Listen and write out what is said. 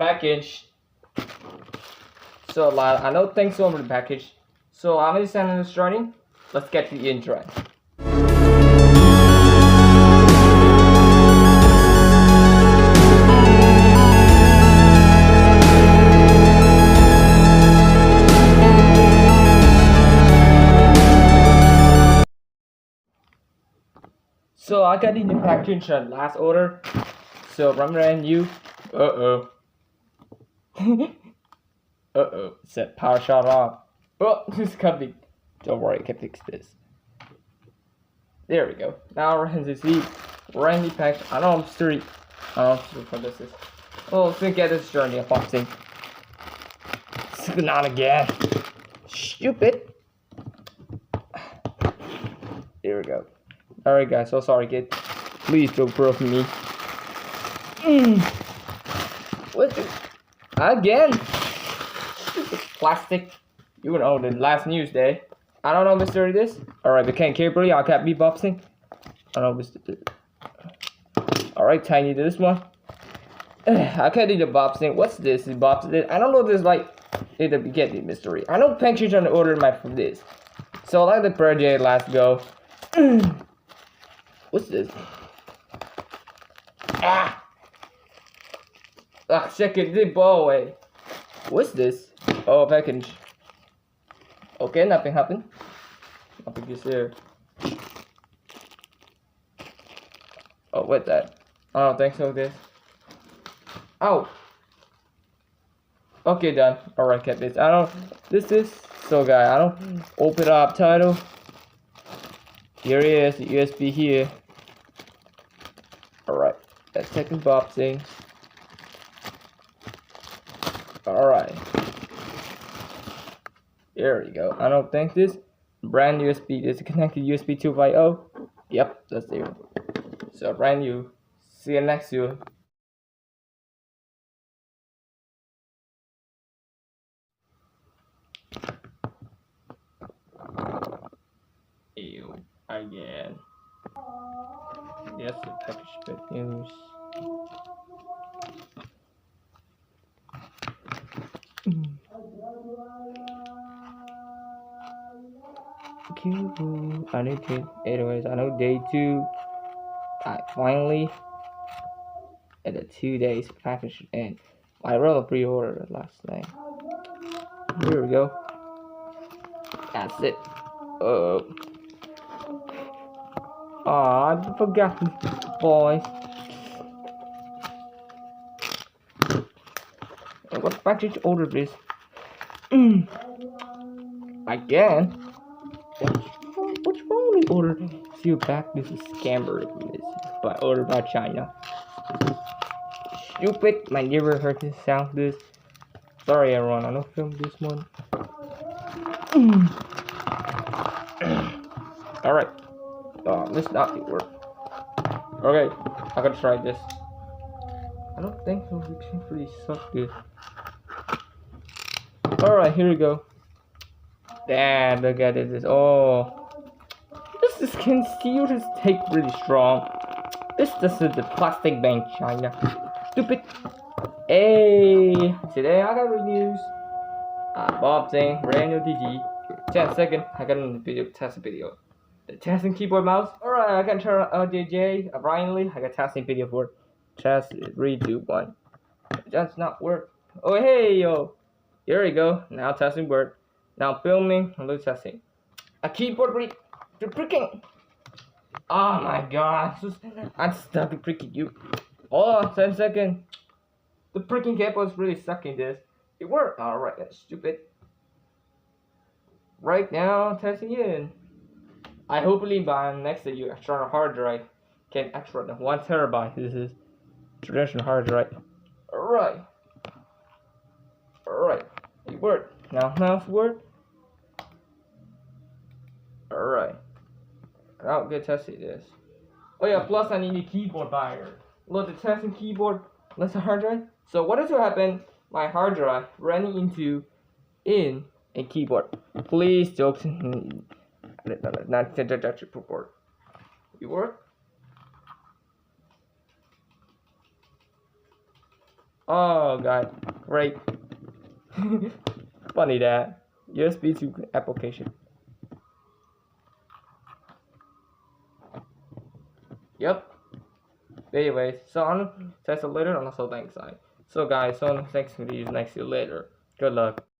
package. So I know thanks over the package. So I'm gonna send starting. Let's get the intro. So I got in the package last order. So brand new. Set power shut off. Oh, this coming. Don't worry, I can fix this. There we go. Now we're going to see brand new package. I know I'm street. I don't know what this is. Oh, let's get this journey unboxing. Not again. Stupid. There we go. Alright guys, so sorry kid. Please don't broke me. What's this? Again? Stupid plastic. You know the last news day. I don't know Mr. It is. Alright, we can't carefully, I can't be boxing. I don't know Mr. Alright, tiny this one. I can't do the boxing. What's this? The boxing. I don't know this like it'll get the mystery. I know package on the order my from this. So like the project last go. What's this? Ah! Check it, the ball away. What's this? Oh, package. Okay, nothing happened. Nothing is here. Oh, what's that? I don't think so. This. Ow. Okay, done. Alright, get this. I don't. This is so, guy. I don't open up title. Here it is. The USB here. Alright, that second boxing. Alright. There we go. I don't think this brand USB is connected USB 2.0. Yep, that's there. So brand new. See you next year. Ew, again. Yes, the package bit news. I need to. Anyways, I know day 2. I finally at the 2 days package and I wrote a pre-order last night. Here we go. That's it. Oh, I forgot, boys. What package order this? Again? What's wrong with order? See you back. This is scammer. This by order by China. Stupid. My never heard this sound. This. Sorry, everyone. I don't film this one. All right. This not work. Okay, I gotta try this. I don't think so. We can really suck this. All right, here we go. Damn, look at this. Oh, this is can still just take really strong. This is the plastic bank China. Stupid. Hey, today I got reviews. Boxing, brand new OTG. 10 seconds. I got a video test video. The testing keyboard mouse. Alright, I can turn OTG. Finally, I got testing video for test redo 1. It does not work. Oh hey yo. Here we go. Now testing work. Now filming. Hello testing. A keyboard read. The freaking. Oh my god. I'm stuck freaking you. Hold on, 10 seconds. The freaking cable is really sucking this. It worked. Alright, that's stupid. Right now, testing in. I hopefully by next year, external hard drive can extra 1 terabyte. This is traditional hard drive. Alright. Alright. It worked. Now mouse work. Alright. Now get testing this. Oh yeah, plus I need a keyboard buyer. Look, the testing keyboard. Let's hard drive. So what is to happen? My hard drive running into in a keyboard. Please don't not touch it report. You work? Oh god, great. Funny that. USB to application. Yep. Anyways, so on test later and also thanks. So guys, so thanks to you next you later. Good luck.